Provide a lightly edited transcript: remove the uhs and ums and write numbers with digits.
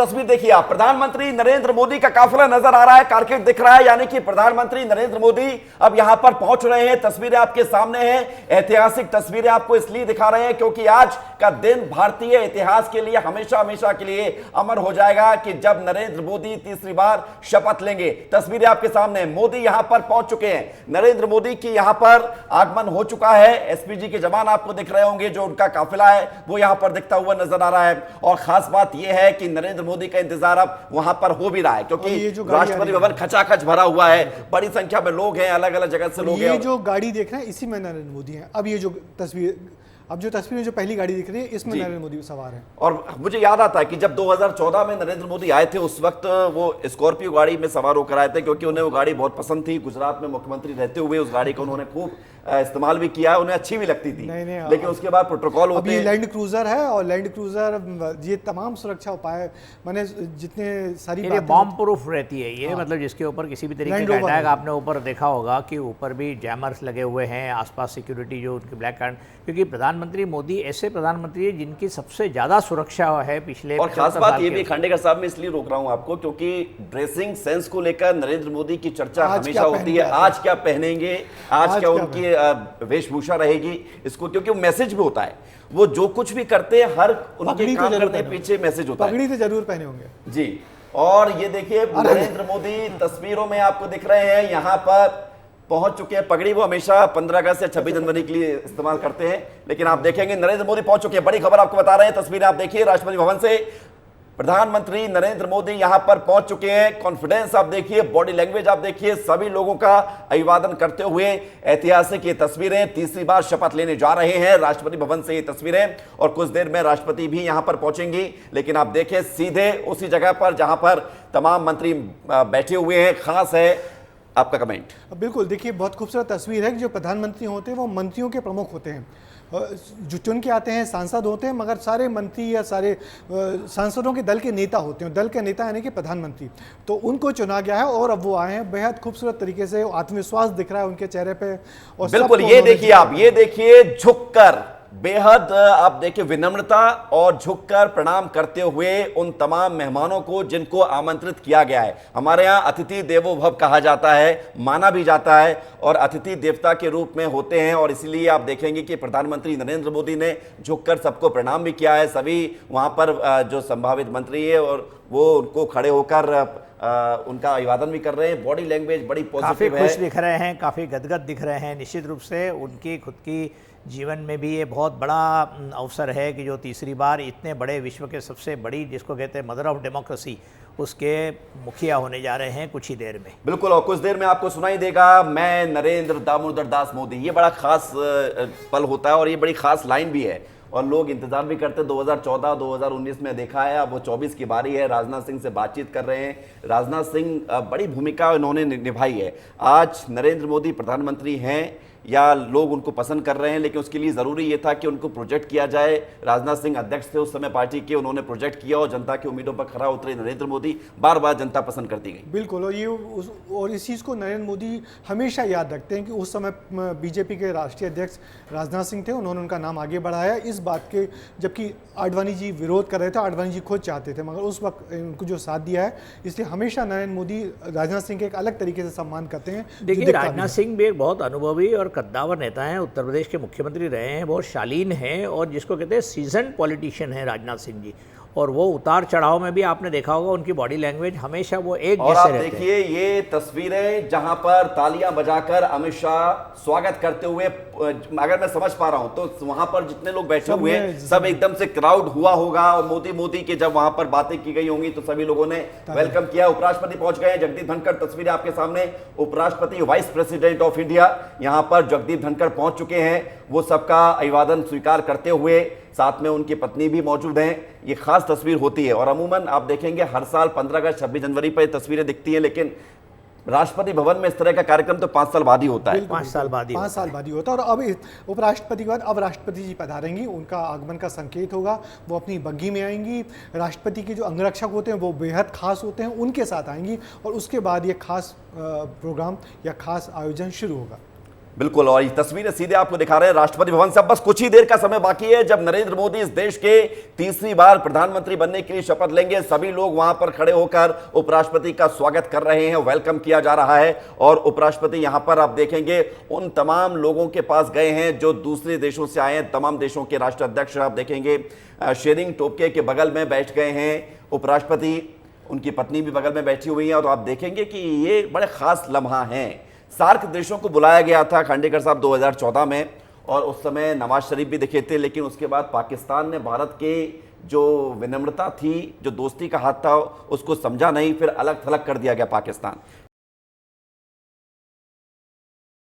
तस्वीर देखिए आप, प्रधानमंत्री नरेंद्र मोदी का काफिला नजर आ रहा है, कारकेट दिख रहा है, यानी कि प्रधानमंत्री नरेंद्र मोदी अब यहां पर पहुंच रहे हैं। तस्वीरें आपके सामने हैं, ऐतिहासिक तस्वीरें आपको इसलिए दिखा रहे हैं क्योंकि आज का दिन भारतीय इतिहास के लिए हमेशा हमेशा के लिए अमर हो जाएगा कि जब नरेंद्र मोदी तीसरी बार शपथ लेंगे। तस्वीरें आपके सामने, मोदी यहां पर पहुंच चुके हैं, नरेंद्र मोदी की यहां पर आगमन हो चुका है। एसपीजी के जवान आपको दिख रहे होंगे, जो उनका काफिला है वो यहां पर दिखता हुआ नजर आ रहा है। और खास बात यह है कि नरेंद्र मोदी का इंतजार अब वहां पर हो भी रहा है क्योंकि राष्ट्रपति भवन खचाखच भरा हुआ है, बड़ी संख्या में लोग हैं, अलग अलग जगह से लोग हैं। ये जो गाड़ी देख रहे हैं इसी में नरेंद्र मोदी हैं। अब ये जो तस्वीर जो पहली गाड़ी दिख रही है इसमें नरेंद्र मोदी सवार हैं। और मुझे याद आता है कि जब 2014 में नरेंद्र मोदी आए थे उस वक्त वो स्कॉर्पियो गाड़ी में सवार होकर आए थे क्योंकि उन्हें वो गाड़ी बहुत पसंद थी। गुजरात में मुख्यमंत्री रहते हुए उस गाड़ी का उन्होंने खूब इस्तेमाल भी किया, उन्हें अच्छी भी लगती थी। नहीं, लेकिन उसके बाद प्रोटोकॉल होते हैं। लैंड क्रूजर है और लैंड क्रूजर ये तमाम सुरक्षा उपाय मैंने जितने सारी बॉम्ब प्रूफ रहती है ये, मतलब जिसके ऊपर किसी भी तरीके का अटैक आपने ऊपर देखा होगा कि ऊपर भी जैमर्स लगे हुए हैं, आसपास सिक्योरिटी जो उनकी ब्लैक कार्ड, क्योंकि प्रधानमंत्री मोदी ऐसे प्रधानमंत्री है जिनकी सबसे ज्यादा सुरक्षा है पिछले। और खास बात ये भी खांडेकर साहब मैं इसलिए रोक रहा हूं आपको क्योंकि ड्रेसिंग सेंस को लेकर नरेंद्र मोदी की चर्चा हमेशा होती है। आज क्या पहनेंगे, आज क्या उनकी वेशभूषा रहेगी, इसको क्योंकि मैसेज भी होता है, वो जो कुछ भी करते हैं हर उनके काम करने पीछे मैसेज होता है। पगड़ी तो जरूर पहने होंगे जी। और ये देखिए नरेंद्र मोदी तस्वीरों में आपको दिख रहे हैं, यहां पर पहुंच चुके हैं। पगड़ी वो हमेशा 15 अगस्त या 26 जनवरी के लिए इस्तेमाल करते हैं, लेकिन आप देखेंगे नरेंद्र मोदी पहुंच चुके हैं। बड़ी खबर आपको बता रहे हैं, तस्वीरें आप देखिए राष्ट्रपति भवन से प्रधानमंत्री नरेंद्र मोदी यहां पर पहुंच चुके हैं। कॉन्फिडेंस आप देखिए, बॉडी लैंग्वेज आप देखिए, सभी लोगों का अभिवादन करते हुए ऐतिहासिक ये तस्वीरें, तीसरी बार शपथ लेने जा रहे हैं राष्ट्रपति भवन से ये तस्वीरें। और कुछ देर में राष्ट्रपति भी यहां पर पहुंचेंगी, लेकिन आप देखें सीधे उसी जगह पर जहां पर तमाम मंत्री बैठे हुए हैं। खास है आपका कमेंट। बिल्कुल, देखिए बहुत खूबसूरत तस्वीर है कि जो प्रधानमंत्री होते हैं वो मंत्रियों के प्रमुख होते हैं, जो चुन के आते हैं सांसद होते हैं, मगर सारे मंत्री या सारे सांसदों के दल के नेता होते हैं। दल के नेता यानी कि प्रधानमंत्री, तो उनको चुना गया है और अब वो आए हैं। बेहद खूबसूरत तरीके से आत्मविश्वास दिख रहा है उनके चेहरे पे। और बिल्कुल ये देखिए आप, ये देखिए झुककर, बेहद आप देखिए विनम्रता और झुककर प्रणाम करते हुए उन तमाम मेहमानों को जिनको आमंत्रित किया गया है। हमारे यहाँ अतिथि देवो भव कहा जाता है, माना भी जाता है और अतिथि देवता के रूप में होते हैं। और इसलिए आप देखेंगे कि प्रधानमंत्री नरेंद्र मोदी ने झुककर सबको प्रणाम भी किया है। सभी वहां पर जो संभावित मंत्री है और वो उनको खड़े होकर उनका अभिवादन भी कर रहे हैं। बॉडी लैंग्वेज बड़ी पॉजिटिव है, काफी खुश दिख रहे हैं, काफी गदगद दिख रहे हैं। निश्चित रूप से उनकी खुद की जीवन में भी ये बहुत बड़ा अवसर है कि जो तीसरी बार इतने बड़े विश्व के सबसे बड़ी, जिसको कहते हैं मदर ऑफ डेमोक्रेसी, उसके मुखिया होने जा रहे हैं कुछ ही देर में। बिल्कुल, और कुछ देर में आपको सुनाई देगा मैं नरेंद्र दामोदर दास मोदी। ये बड़ा खास पल होता है और ये बड़ी खास लाइन भी है और लोग इंतजार भी करते हैं। 2014 2019 में देखा है, अब वो 24 की बारी है। राजनाथ सिंह से बातचीत कर रहे हैं। राजनाथ सिंह बड़ी भूमिका उन्होंने निभाई है। आज नरेंद्र मोदी प्रधानमंत्री हैं या लोग उनको पसंद कर रहे हैं, लेकिन उसके लिए जरूरी यह था कि उनको प्रोजेक्ट किया जाए। राजनाथ सिंह अध्यक्ष थे उस समय पार्टी के, उन्होंने प्रोजेक्ट किया और जनता की उम्मीदों पर खरा उतरे नरेंद्र मोदी। बार बार जनता पसंद करती गई। बिल्कुल, और इस चीज़ को नरेंद्र मोदी हमेशा याद रखते हैं कि उस समय बीजेपी के राष्ट्रीय अध्यक्ष राजनाथ सिंह थे, उन्होंने उनका नाम आगे बढ़ाया इस बात के, जबकि आडवाणी जी विरोध कर रहे थे। आडवाणी जी खुद चाहते थे, मगर उस वक्त उनको जो साथ दिया है, इसलिए हमेशा नरेंद्र मोदी राजनाथ सिंह के एक अलग तरीके से सम्मान करते हैं। देखिए राजनाथ सिंह भी एक बहुत अनुभवी और कद्दावर नेता हैं, उत्तर प्रदेश के मुख्यमंत्री रहे हैं, बहुत शालीन हैं और जिसको कहते हैं सीजन्ड पॉलिटिशियन है राजनाथ सिंह जी। और वो उतार चढ़ाव में भी आपने देखा होगा उनकी बॉडी लैंग्वेज हमेशा वो एक जैसे रहते हैं। और आप देखिए ये तस्वीरें जहां पर तालियां बजाकर अमित शाह स्वागत करते हुए, अगर मैं समझ पा रहा हूं तो वहां पर जितने लोग बैठे हुए हैं सब एकदम से क्राउड हुआ होगा और मोदी के जब वहां पर बातें की गई होंगी तो सभी लोगों ने वेलकम किया। उपराष्ट्रपति पहुंच गए, जगदीप धनखड़, तस्वीरें आपके सामने। उपराष्ट्रपति वाइस प्रेसिडेंट ऑफ इंडिया यहां पर जगदीप धनखड़ पहुंच चुके हैं, वो सबका अभिवादन स्वीकार करते हुए, साथ में उनकी पत्नी भी मौजूद हैं। ये खास तस्वीर होती है और अमूमन आप देखेंगे हर साल 15 अगस्त 26 जनवरी पर तस्वीरें दिखती हैं, लेकिन राष्ट्रपति भवन में इस तरह का कार्यक्रम तो 5 साल बाद ही होता है। 5 साल बाद ही होता है। और अब उपराष्ट्रपति के बाद अब राष्ट्रपति जी पधारेंगी, उनका आगमन का संकेत होगा। वो अपनी बग्घी में आएंगी, राष्ट्रपति के जो अंगरक्षक होते हैं वो बेहद खास होते हैं, उनके साथ आएंगी और उसके बाद ये खास प्रोग्राम या खास आयोजन शुरू होगा। बिल्कुल, और ये तस्वीरें सीधे आपको दिखा रहे हैं राष्ट्रपति भवन से। अब बस कुछ ही देर का समय बाकी है जब नरेंद्र मोदी इस देश के तीसरी बार प्रधानमंत्री बनने के लिए शपथ लेंगे। सभी लोग वहां पर खड़े होकर उपराष्ट्रपति का स्वागत कर रहे हैं, वेलकम किया जा रहा है। और उपराष्ट्रपति यहां पर आप देखेंगे उन तमाम लोगों के पास गए हैं जो दूसरे देशों से आए हैं। तमाम देशों के राष्ट्राध्यक्ष आप देखेंगे शेरिंग टोब्गे के बगल में बैठ गए हैं उपराष्ट्रपति, उनकी पत्नी भी बगल में बैठी हुई है। और आप देखेंगे कि ये बड़े खास लम्हा है। सार्क देशों को बुलाया गया था खांडेकर साहब 2014 में, और उस समय नवाज शरीफ भी दिखे थे, लेकिन उसके बाद पाकिस्तान ने भारत के जो विनम्रता थी, जो दोस्ती का हाथ था, उसको समझा नहीं, फिर अलग थलग कर दिया गया पाकिस्तान।